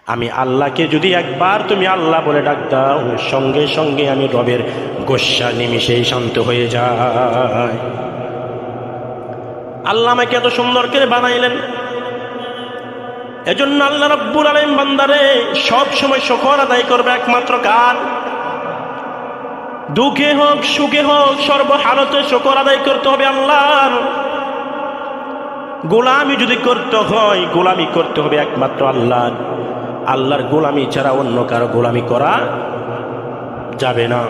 আমি আল্লাহকে যদি একবার তুমি আল্লাহ বলে ডাক দাও, সঙ্গে সঙ্গে আমি রবের গোস্বা নিমিষেই শান্ত হয়ে যায়। আল্লাহ আমাকে এত সুন্দর করে বানাইলেন, এজন্য আল্লাহ রাব্বুল আলামিন বান্দারে সব সময় শুকর আদায় করবে একমাত্র কার? দুঃখে হোক সুখে হোক সর্বহালতে শুকর আদায় করতে হবে আল্লাহর। গোলামি যদি করতে হয়, গোলামি করতে হবে একমাত্র আল্লাহর। আল্লাহর গোলামি ছাড়া অন্য কারো গোলামি করা যাবে না।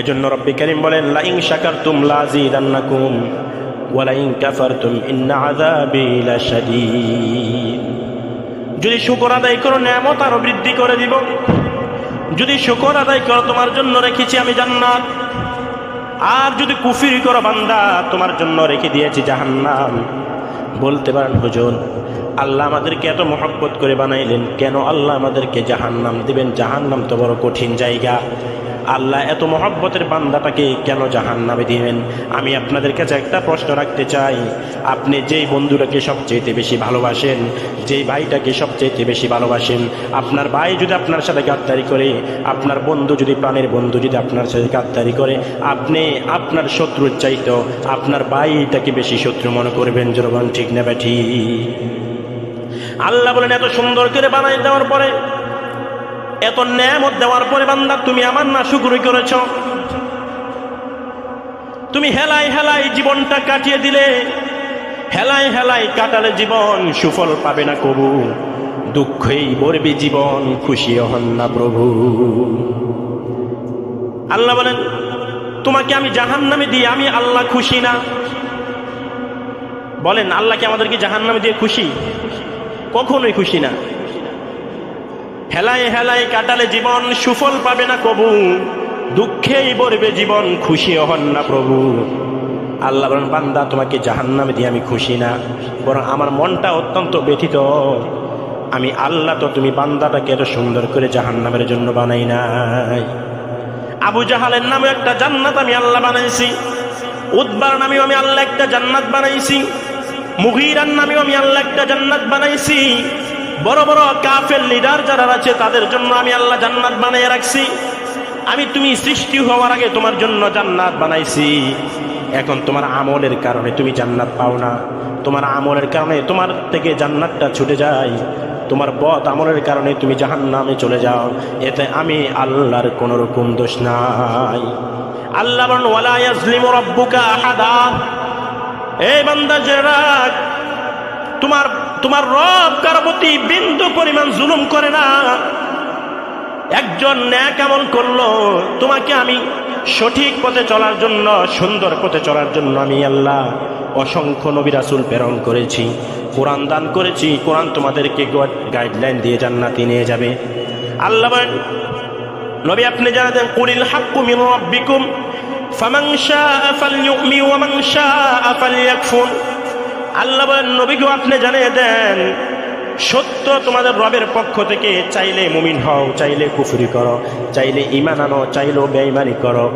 এজন্য রব্বি কারীম বলেন, লা ইন শাকারতুম লাযীদান্নাকুম ওয়া লা ইন কাফারতুম ইন্না আযাবি লাশাদীদ। যদি শুকর আদায় করো নিয়ামত আরো বৃদ্ধি করে দিব। যদি শুকর আদায় করো তোমার জন্য রেখেছি আমি জান্নাত। আর যদি কুফরি করো বান্দা, তোমার জন্য রেখে দিয়েছি জাহান্নাম। বলতে পারেন হুজুর, আল্লাহ আমাদেরকে এত মহব্বত করে বানাইলেন, কেন আল্লাহ আমাদেরকে জাহান্নাম দিবেন? জাহান্নাম তো বড় কঠিন জায়গা। আল্লাহ এত মহব্বতের বান্দাটাকে কেন জাহান্নামে দিবেন? আমি আপনাদের কাছে একটা প্রশ্ন রাখতে চাই। আপনি যেই বন্ধুটাকে সবচেয়ে বেশি ভালোবাসেন, যেই ভাইটাকে সবচেয়ে বেশি ভালোবাসেন, আপনার ভাই যদি আপনার সাথে গাদ্দারি করে, আপনার বন্ধু যদি প্রাণের বন্ধু যদি আপনার সাথে গাদ্দারি করে, আপনি আপনার শত্রুর চাইতো আপনার ভাইটাকে বেশি শত্রু মনে করবেন। জনগণ ঠিক না ব্যাঠি? আল্লাহ বলেন, এত সুন্দর করে বানাই দেওয়ার পরে, এত নেয়ামত দেওয়ার পরে বান্দা তুমি আমার নাশুকরি করেছ। তুমি হেলাই হেলাই জীবনটা কাটিয়ে দিলে, হেলাই হেলাই কাটালে জীবন সুফল পাবে না কবু। দুঃখেই ভরবে জীবন, খুশি হন না প্রভু। আল্লাহ বলেন, তোমাকে আমি জাহান্নামে দিয়ে আমি আল্লাহ খুশি না। বলেন, আল্লাহ কি আমাদেরকে জাহান্নামে দিয়ে খুশি? কখনোই খুশি না। হেলায় হেলায় কাটালে জীবন সুফল পাবে না কবু। দুঃখেই ভরবে জীবন, খুশি হন না প্রভু। আল্লাহ বলেন, বান্দা তোমাকে জাহান্নামে দিয়ে আমি খুশি না, বরং আমার মনটা অত্যন্ত ব্যথিত। আমি আল্লাহ তো তুমি বান্দাটাকে এত সুন্দর করে জাহান্নামের জন্য বানাই নাই। আবু জাহালের নামে একটা জান্নাত আমি আল্লাহ বানাইছি। উতবার নামেও আমি আল্লাহ একটা জান্নাত বানাইছি। মুগীরার নামেও আমি আল্লাহ একটা জান্নাত বানাইছি। বড় বড় কাফের লিডার যারা আছে তাদের জন্য আমি আল্লাহ জান্নাত বানিয়ে রাখছি। আমি তুমি সৃষ্টি হওয়ার আগে তোমার জন্য জান্নাত বানাইছি। এখন তোমার আমলের কারণে তুমি জান্নাত পাও না, তোমার আমলের কারণে তোমার থেকে জান্নাতটা ছুটে যায়। তোমার বদ আমলের কারণে তুমি জাহান্নামে চলে যাও। এতে আমি আল্লাহর কোনো রকম দোষ নাই। আল্লাহ বলেন, ওয়ালা ইয়াজলিমু রাব্বুকা আহাদা। এই বান্দা যারা, তোমার রব কারো প্রতি বিন্দু পরিমাণ জুলুম করে না। একজন নেক আমল করলো, তোমাকে আমি সঠিক পথে চলার জন্য, সুন্দর পথে চলার জন্য আমি আল্লাহ অসংখ্য নবী রাসূল প্রেরণ করেছি, কোরআন দান করেছি। কোরআন তোমাদেরকে গাইডলাইন দিয়ে জান্নাতে নিয়ে যাবে। আল্লাহ বলেন, নবী আপনি জানা দেন, কুলিল হাক্কু মির রাব্বিকুম ফামান শাআ ফালইউমিন ওয়া মান শাআ ফালইয়াকফুর। আল্লাহ বলেন, নবীকে আপনি জানিয়ে দেন, সত্য তোমাদের রবের পক্ষ থেকে। চাইলে মুমিন হও, চাইলে কুফরি করো, চাইলে ঈমান আনো, চাইলেও বেঈমানি করো।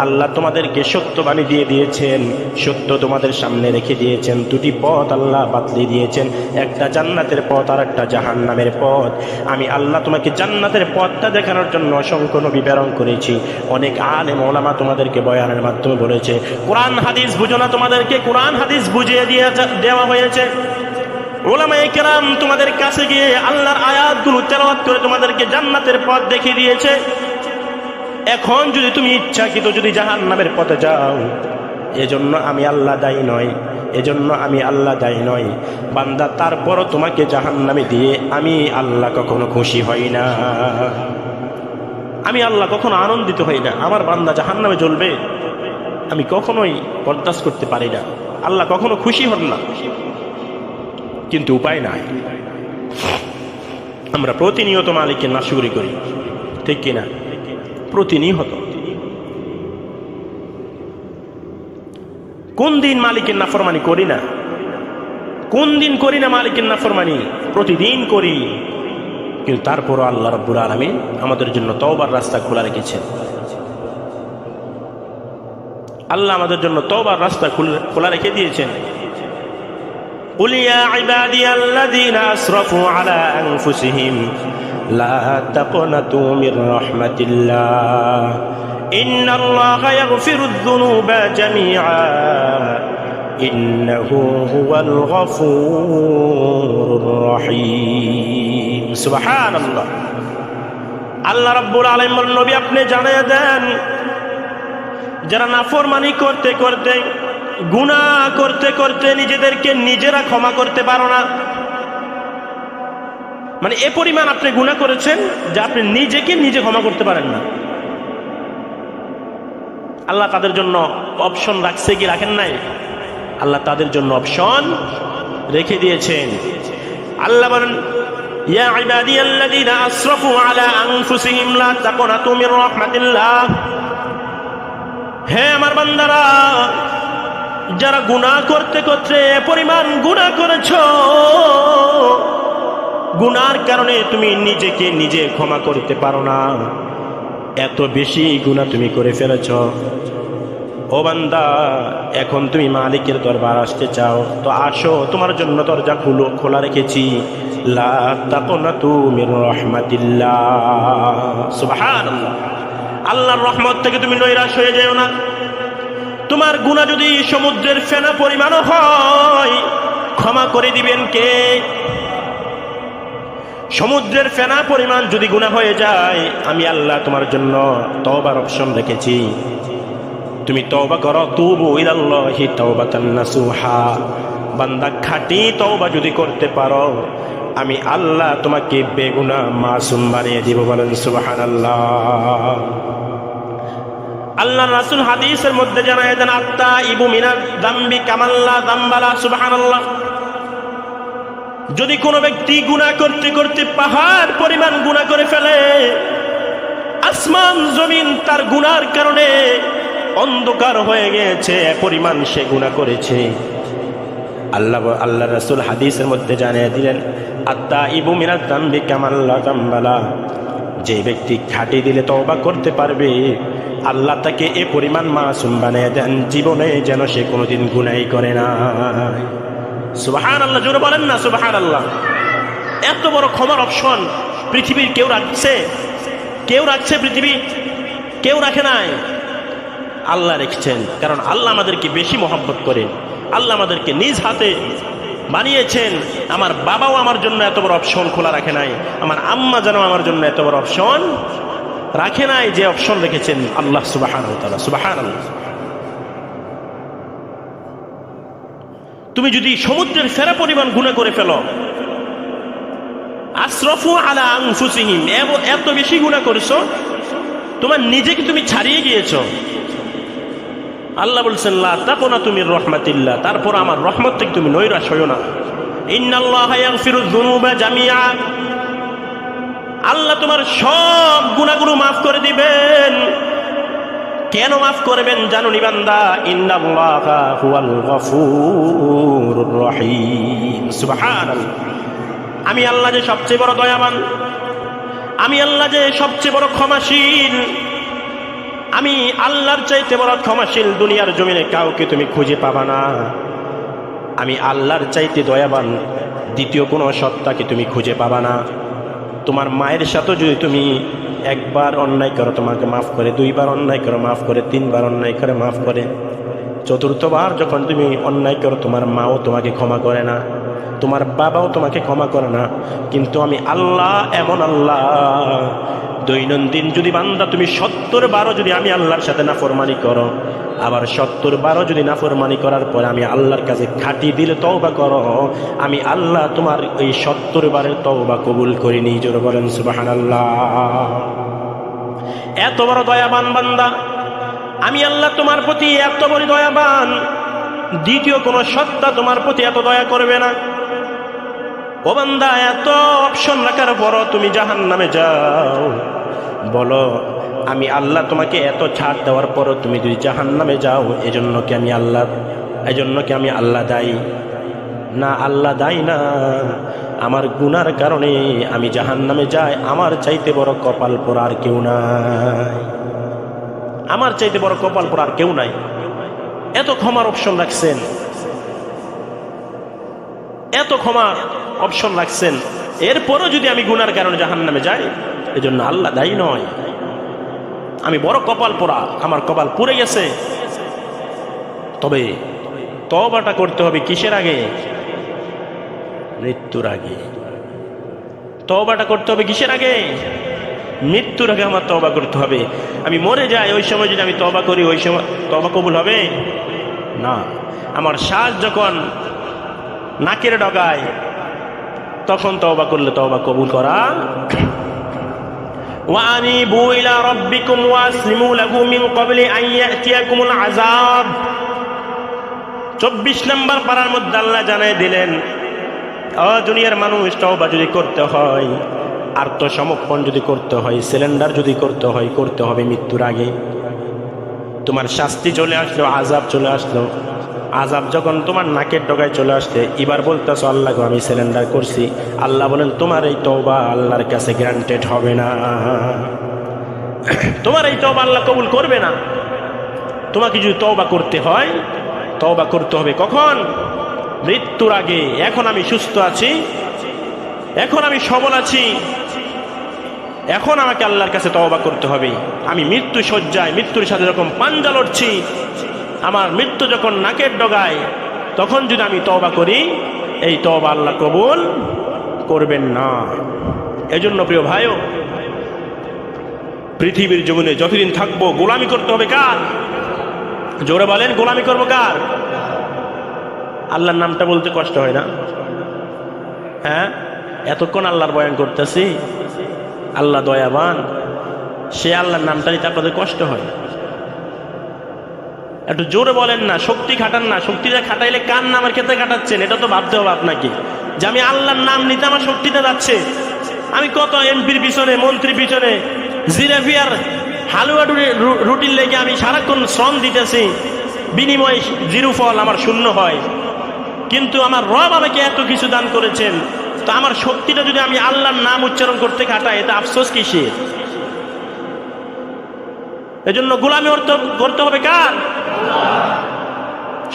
আল্লাহ তোমাদেরকে সত্য বাণী দিয়ে দিয়েছেন, সত্য তোমাদের সামনে রেখে দিয়েছেন। দুটি পথ আল্লাহ বাতলে দিয়েছেন, একটা জান্নাতের পথ আর একটা জাহান্নামের পথ। আমি আল্লাহ তোমাকে জান্নাতের পথটা দেখানোর জন্য অসংখ্য নবী প্রেরণ করেছি। অনেক আলেম ওলামা তোমাদেরকে বয়ানের মাধ্যমে বলেছে, কোরআন হাদিস বুঝো না, তোমাদেরকে কোরআন হাদিস বুঝিয়ে দেওয়া হয়েছে। উলামায়ে কেরাম তোমাদের কাছে গিয়ে আল্লাহর আয়াতগুলো তেলাওয়াত করে তোমাদেরকে জান্নাতের পথ দেখিয়ে দিয়েছে। এখন যদি তুমি ইচ্ছাকৃত যদি জাহান্নামের পথে যাও, এজন্য আমি আল্লাহ দায়ী নয়, এজন্য আমি আল্লাহ দায়ী নয়। বান্দা, তারপরও তোমাকে জাহান্নামে দিয়ে আমি আল্লাহ কখনো খুশি হই না, আমি আল্লাহ কখনো আনন্দিত হই না। আমার বান্দা জাহান্নামে জ্বলবে আমি কখনোই বরদাস্ত করতে পারি না। আল্লাহ কখনো খুশি হন না, কিন্তু উপায় নাই। আমরা প্রতিনিয়ত মালিকের নাশকরি করি, ঠিক কিনা? প্রতিনিয়ত। কোন দিন মালিকের নাফরমানি করি না? কোন দিন করি না মালিকের নাফরমানি? প্রতিদিন করি। কিন্তু তারপরও আল্লাহ রাব্বুল আলামিন আমাদের জন্য তওবার রাস্তা খোলা রেখেছেন। আল্লাহ আমাদের জন্য তওবার রাস্তা খোলা রেখে দিয়েছেন। قل يا عبادي الذين أسرفوا على أنفسهم لا تقنطوا من رحمة الله إن الله يغفر الذنوب جميعا إنه هو الغفور الرحيم سبحان الله আল্লাহ রাব্বুল আলামিন নবী আপনি জানিয়ে দেন যারা নাফরমানি করতে করতে গুনাহ করতে করতে নিজেদেরকে নিজেরা ক্ষমা করতে পারো না, মানে এ পরিমাণ আপনি গুনাহ করেছেন যে আপনি নিজেকে নিজে ক্ষমা করতে পারেন না, আল্লাহ তাদের জন্য অপশন রাখছে কি রাখেন নাই? আল্লাহ তাদের জন্য অপশন রেখে দিয়েছেন। আল্লাহ বলেন ইয়া ইবাদিয়াল্লাযীনা আসরাফু আলা আনফুসিহিম লা তাকনাতু মির রাহমাতিল্লাহ, হে আমার বান্দারা যারা গুনাহ করতে করতে পরিমাণ গুনাহ করেছো, গুনার কারণে তুমি নিজেকে নিজে ক্ষমা করতে পারো না, এত বেশি গুনাহ তুমি করে ফেলেছো। ও বান্দা এখন তুমি মালিকের দরবার আসতে চাও তো আসো, তোমার জন্য দরজা খোলা রেখেছি। লা তাকনাতু মির রাহমাতিল্লাহ সুবহানাল্লাহ, আল্লাহর রহমত থেকে তুমি নৈরাশ হয়ে যেও না। তোমার গুনাহ যদি সমুদ্রের ফেনা পরিমাণও হয় ক্ষমা করে দিবেন কে? সমুদ্রের ফেনা পরিমাণ যদি গুনাহ হয়ে যায় আমি আল্লাহ তোমার জন্য তওবার অপশন রেখেছি। তুমি তওবা করো, তুবু ইলাল্লাহি তাওবাতান নাসুহা, বান্দা খাঁটি তওবা যদি করতে পারো আমি আল্লাহ তোমাকে বেগুনাহ মাসুম বানিয়ে দিব। বলেন সুবহানাল্লাহ। আল্লাহর রাসূল হাদিসের মধ্যে জানায় দেন আত্তাইবু মিনাজ যামবি কামাল্লা যামবালা। সুবহানাল্লাহ। যদি কোনো ব্যক্তি গুনাহ করতে করতে পাহাড় পরিমাণ গুনাহ করে ফেলে, আসমান জমিন তার গুনার কারণে অন্ধকার হয়ে গেছে, পরিমাণ সে গুনাহ করেছে, আল্লাহ রাসূল হাদিসের মধ্যে জানিয়ে দিলেন আত্তাইবু মিনাজ যামবি কামাল্লা যামবালা, যে ব্যক্তি খাঁটি দিলে তওবা করতে পারবে আল্লাহ তাকে এ পরিমাণ মাসুম বানিয়ে দেন জীবনে যেন সে কোনোদিন গুনাহই করে না। সুবহানাল্লাহ, জোরে বলেন না সুবহানাল্লাহ। এত বড় ক্ষমার অপশন পৃথিবীর কেউ রাখছে? কেউ রাখছে? পৃথিবী কেউ রাখে নাই, আল্লাহ রেখেছেন। কারণ আল্লাহ আমাদেরকে বেশি মহব্বত করেন, আল্লাহ আমাদেরকে নিজ হাতে বানিয়েছেন। আমার বাবাও আমার জন্য এত বড় অপশন খোলা রাখে নাই, আমার আম্মা যেন আমার জন্য এত বড় অপশন রাখে নাই, যে অপশন রেখেছেন আল্লাহ সুবহানাহু ওয়া তাআলা। সুবহানাল্লাহ। তুমি যদি সমুদ্রের ফেরা পরিমাণ গুনাহ করে ফেলো, আসরাফু আলা আনফুসিহিম, এত বেশি গুনাহ করেছো তোমার নিজেকে তুমি ছাড়িয়ে গিয়েছো। আল্লাহ বলছেন লা তাকনাতু মির রাহমাতিল্লাহ, তারপর আমার রহমত থেকে তুমি নৈরাশ হয়ো না। ইন্নাল্লাহা ইয়াগফিরুয যুনুবা জামিআ, আল্লাহ তোমার সব গুনাহগুলো মাফ করে দিবেন। কেন মাফ করবেন জানো নি বান্দা? ইন্নাল্লাহা হুয়াল গফুরুর রহিম। সুবহানাল্লাহ। আমি আল্লাহ যে সবচেয়ে বড় দয়াবান, আমি আল্লাহ যে সবচেয়ে বড় ক্ষমাশীল, আমি আল্লাহর চাইতে বড় ক্ষমাশীল দুনিয়ার জমিনে কাউকে তুমি খুঁজে পাবা না। আমি আল্লাহর চাইতে দয়াবান দ্বিতীয় কোনো সত্তাকে তুমি খুঁজে পাবা না। তোমার মায়ের সাথে যদি তুমি একবার অন্যায় করো তোমাকে মাফ করে, দুইবার অন্যায় করো মাফ করে, তিনবার অন্যায় করে মাফ করে, চতুর্থবার যখন তুমি অন্যায় করো তোমার মাও তোমাকে ক্ষমা করে না, তোমার বাবাও তোমাকে ক্ষমা করে না। কিন্তু আমি আল্লাহ এমন আল্লাহ, দৈনন্দিন যদি বান্দা তুমি 70 বারও যদি আমি আল্লাহর সাথে নাফরমানি করো, আবার 70 বারও যদি নাফরমানি করার পরে আমি আল্লাহর কাছে খাঁটি দিলে তওবা করো, আমি আল্লাহ তোমার এই 70 বারের তওবা কবুল করে নিই। জোরে বলেন সুবহানাল্লাহ। এত বড় দয়াবান বান্দা আমি আল্লাহ, তোমার প্রতি এত বড় দয়াবান দ্বিতীয় কোনো সত্তা তোমার প্রতি এত দয়া করবে না। ও বান্দা, এত অপশন রাখার পরও তুমি জাহান্নামে যাও, বলো আমি আল্লাহ তোমাকে এত ছাড় দেওয়ার পরও তুমি যদি জাহান্নামে যাও, এজন্য কি আমি আল্লাহ দায়ী? না, আল্লাহ দায়ী না। আমার গুনার কারণে আমি জাহান্নামে যাই, আমার চাইতে বড় কপাল পোড়া আর কেউ নাই, আমার চাইতে বড় কপাল পোড়া আর কেউ নাই। এত ক্ষমার অপশন রাখছেন। এত ক্ষমা অপশন রাখছেন, এরপরও যদি আমি গুনার কারণে জাহান্নামে যাই, এজন্য আল্লাহ দায়ী নয়। আমি বড় কপাল পোড়া, আমার কপাল পুড়ে গেছে। তবে তওবাটা করতে হবে কিসের আগে? মৃত্যুর আগে। তওবাটা করতে হবে কিসের আগে? মৃত্যুর আগে আমার তওবা করতে হবে। আমি মরে যাই, ওই সময় যদি আমি তওবা করি, ওই সময় তওবা কবুল হবে না। আমার শ্বাস যখন নাকের ডগায়, তখন তওবা করলে তওবা কবুল করা। ওয়ানিবু ইলা রাব্বিকুম ওয়াসলিমু লাহু মিন ক্বাবলি আন ইয়াতিয়াকুমুল আযাব। 24 নম্বর পারার মধ্যে আল্লাহ জানাই দিলেন, ও দুনিয়ার মানুষ, তওবা যদি করতে হয়, আত্মসমর্পণ যদি করতে হয়, সিলিন্ডার যদি করতে হয়, করতে হবে মৃত্যুর আগে। তোমার শাস্তি চলে আসলো, আযাব চলে আসলো, আযাব যখন তোমার নাকের ডগায় চলে আসছে, এবার বলতেছো আল্লাহ গো আমি সিলিন্ডার করছি। আল্লাহ বলেন তোমার এই তওবা আল্লাহর কাছে গ্রান্টেড হবে না, তোমার এই তওবা আল্লাহ কবুল করবে না। তোমাকে যদি তওবা করতে হয়, তওবা করতে হবে কখন? মৃত্যুর আগে। এখন আমি সুস্থ আছি, এখন আমি সবল আছি, এখন আমাকে আল্লাহর কাছে তওবা করতে হবে। আমি মৃত্যু শয্যায়, মৃত্যুর সাথে যখন পাঞ্জা লড়ছি, আমার মৃত্যু যখন নাকের ডগায়, তখন যদি আমি তওবা করি, এই তওবা আল্লাহ কবুল করবেন না। এজন্য প্রিয় ভাইও, পৃথিবীর জমিনে যতদিন থাকবো গোলামি করতে হবে কার? জোরে বলেন, গোলামি করবো কার? আল্লাহর নামটা বলতে কষ্ট হয় না? হ্যাঁ, এতক্ষণ আল্লাহর বয়ান করতেছি, আল্লাহ দয়াবান, সে আল্লাহর নামটা নিতে আপনাদের কষ্ট হয়? একটু জোরে বলেন না, শক্তি খাটান না। শক্তিটা খাটাইলে কার নামের ক্ষেত্রে খাটাচ্ছেন, এটা তো ভাবতে হবে আপনাকে, যে আমি আল্লাহর নাম নিতে আমার শক্তিটা যাচ্ছে। আমি কত এমপির পিছনে, মন্ত্রীর পিছনে, জিলাপি আর হালুয়া রুটির লেগে আমি সারাক্ষণ শ্রম দিতেছি, বিনিময় জিরো ফল আমার শূন্য হয়। কিন্তু আমার রব আমাকে এত কিছু দান করেছেন, তো আমার শক্তিটা যদি আমি আল্লাহর নাম উচ্চারণ করতে খাটাই, এটা আফসোস কিসের? এজন্য গোলামি করতে হবে কার?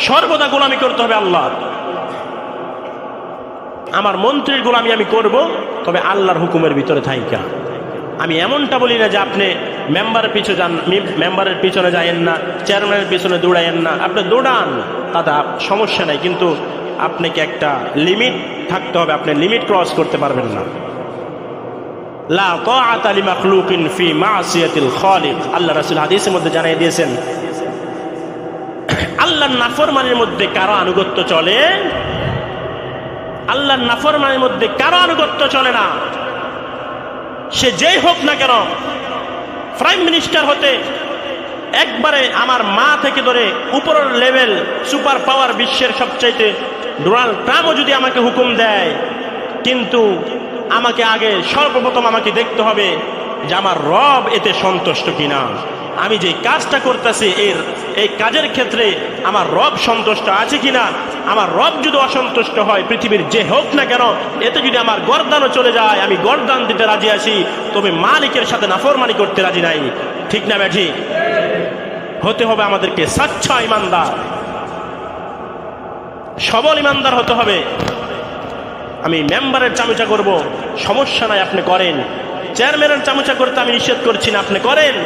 সর্বদা গোলামি করতে হবে আল্লাহ। আমার মন্ত্রীর গোলামি আমি করব, তবে আল্লাহর হুকুমের ভিতরে থাইকা। আমি এমনটা বলি না যে আপনি মেম্বারের পিছনে যান, মেম্বারের পিছনে যাইয়েন না, চেয়ারম্যানের পিছনে দৌড়াইয়েন না। আপনি দৌড়ান, তাতে সমস্যা নাই, কিন্তু আপনাকে একটা লিমিট থাকতে হবে। আপনি লিমিট ক্রস করতে পারবেন না। লা তাআতা লিমাখলুকিন ফি মাসিয়াতিল খালিক। আল্লাহ রাসূল হাদিসের মধ্যে জানিয়ে দিয়েছেন, আল্লাহর নাফরমানির মধ্যে কারো আনুগত্য চলে, আল্লাহর নাফরমানির মধ্যে কারো আনুগত্য চলে না। সে যেই হোক না কেন, প্রাইম মিনিস্টার হতে একবারে আমার মা থেকে ধরে উপরের লেভেল সুপার পাওয়ার, বিশ্বের সবচাইতে ডোনাল্ড ট্রাম্পও যদি আমাকে হুকুম দেয়, কিন্তু আমাকে আগে সর্বপ্রথম আমাকে দেখতে হবে যে আমার রব এতে সন্তুষ্ট কিনা। আমি যে কাজটা করতেছি, এই কাজের ক্ষেত্রে আমার রব সন্তুষ্ট আছে কিনা। আমার রব যদি অসন্তুষ্ট হয়, পৃথিবীর যে হোক না কেন, এতে যদি আমার গর্দানও চলে যায়, আমি গর্দান দিতে রাজি আছি, তবে মালিকের সাথে নাফরমানি করতে রাজি নাই। ঠিক না ব্যাঠি? হতে হবে আমাদেরকে সচ্চা ইমানদার, সবল ইমানদার হতে হবে। আমি মেম্বারের চামচা করব, সমস্যা নাই, আপনি করেন। চেয়ারম্যানের চামচা করতে আমি নিষেধ করছি না, আপনি করেন।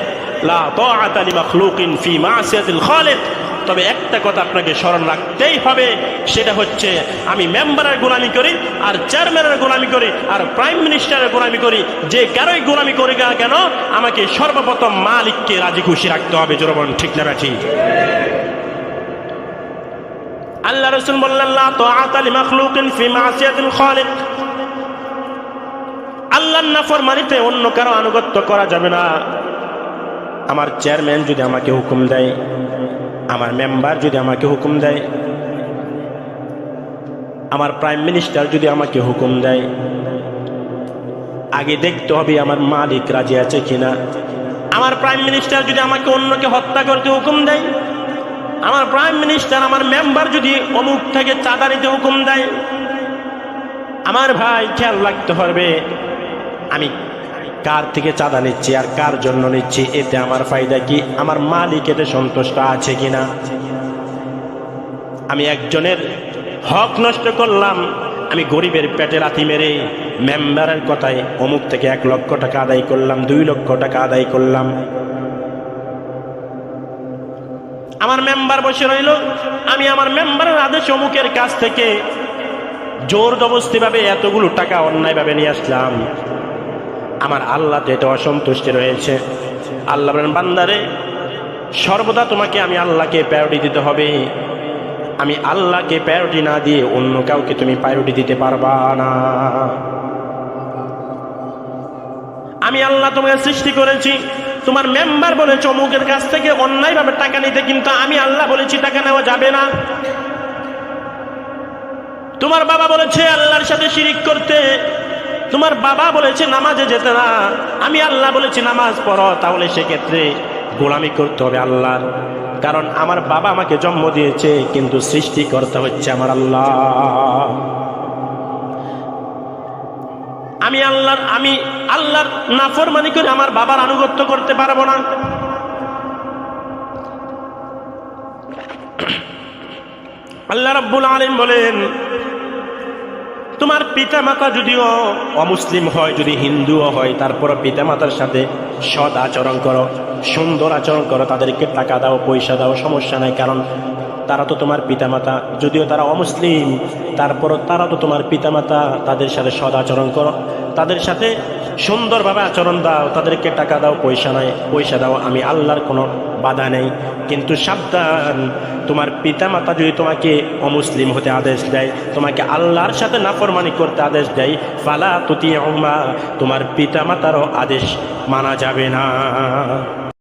লা তাআতা লিমাখলুকিন ফি মাসিয়াতিল খালিক। তবে একটা কথা আপনাকে স্মরণ রাখতেই হবে, সেটা হচ্ছে আমি মেম্বারের গোলামি করি, আর চেয়ারম্যানের গোলামি করি, আর প্রাইম মিনিস্টারের গোলামি করি, যে কারোই গোলামি করি না কেন, আমাকে সর্বপ্রথম মালিককে রাজি খুশি রাখতে হবে। জোরে বলেন, ঠিক না ব্যাঠি? আল্লাহ রাসূল বললেন, লা তাআতা লিমাখলুকিন ফি মাসিয়াতিল খালিক। আল্লাহর নাফরমানিতে অন্য কারো আনুগত্য করা যাবে না। আমার চেয়ারম্যান যদি আমাকে হুকুম দেয়, আমার মেম্বার যদি আমাকে হুকুম দেয়, আমার প্রাইম মিনিস্টার যদি আমাকে হুকুম দেয়, আগে দেখতে হবে আমার মালিক রাজি আছে কিনা। আমার প্রাইম মিনিস্টার যদি আমাকে অন্যকে হত্যা করতে হুকুম দেয়, আমার প্রাইম মিনিস্টার, আমার মেম্বার যদি অমুক থেকে চাঁদা নিতে হুকুম দেয়, আমার ভাই খেয়াল রাখতে হবে আমি কার থেকে চাঁদা নিচ্ছি আর কার জন্য নিচ্ছি, এতে আমার ফায়দা কি, আমার মালিক এতে সন্তুষ্ট আছে কিনা। আমি একজনের হক নষ্ট করলাম, আমি গরিবের পেটে লাথি মেরে মেম্বারের কথায় অমুক থেকে 1 লক্ষ টাকা আদায় করলাম, 2 লক্ষ টাকা আদায় করলাম। আমার মেম্বার বসে রইল, আমি আমার মেম্বারের আদেশ অমুকের কাছ থেকে জোর জবরদস্তি ভাবে এতগুলো টাকা অন্যায় ভাবে নিয়ে আসলাম। আমার আল্লাহ তো এটা অসন্তুষ্টি রয়েছে। আল্লাহ বলেন, বান্দারে সর্বদা তোমাকে আমি আল্লাহকে প্রায়োরিটি দিতে হবে। আমি আল্লাহকে প্রায়োরিটি না দিয়ে অন্য কাউকে তুমি প্রায়োরিটি দিতে পারবা না। আমি আল্লাহ তোমাকে সৃষ্টি করেছি, তোমার মেম্বার বলেছে অমুকের কাছ থেকে অন্যায়ভাবে টাকা নিতে, কিন্তু আমি আল্লাহ বলেছি টাকা নেওয়া যাবে না। তোমার বাবা বলেছে আল্লাহর সাথে শিরিক করতে, তোমার বাবা বলেছে নামাজে যেতে না, আমি আল্লাহ বলেছি নামাজ পড়ো, তাহলে সেক্ষেত্রে গোলামি করতে হবে আল্লাহর। কারণ আমার বাবা আমাকে জন্ম দিয়েছে, কিন্তু সৃষ্টিকর্তা হচ্ছে আমার আল্লাহ। আমি আল্লাহর নাফরমানি করে আমার বাবার আনুগত্য করতে পারবো না। আল্লাহ রাব্বুল আলামিন বলেন, তোমার পিতা মাতা যদিও অমুসলিম হয়, যদি হিন্দুও হয়, তারপর পিতা মাতার সাথে সৎ আচরণ করো, সুন্দর আচরণ করো, তাদেরকে টাকা দাও, পয়সা দাও, সমস্যা নাই। কারণ তারা তো তোমার পিতামাতা, যদিও তারা অমুসলিম, তারপরও তারা তো তোমার পিতামাতা। তাদের সাথে সৎ আচরণ করো, তাদের সাথে সুন্দরভাবে আচরণ দাও, তাদেরকে টাকা দাও, পয়সা দাও, আমি আল্লাহর কোনো বাধা নেই। কিন্তু সাবধান, তোমার পিতামাতা যদি তোমাকে অমুসলিম হতে আদেশ দেয়, তোমাকে আল্লাহর সাথে নাফরমানি করতে আদেশ দেয়, ফালা তুতিউহুমা, তোমার পিতামাতারও আদেশ মানা যাবে না।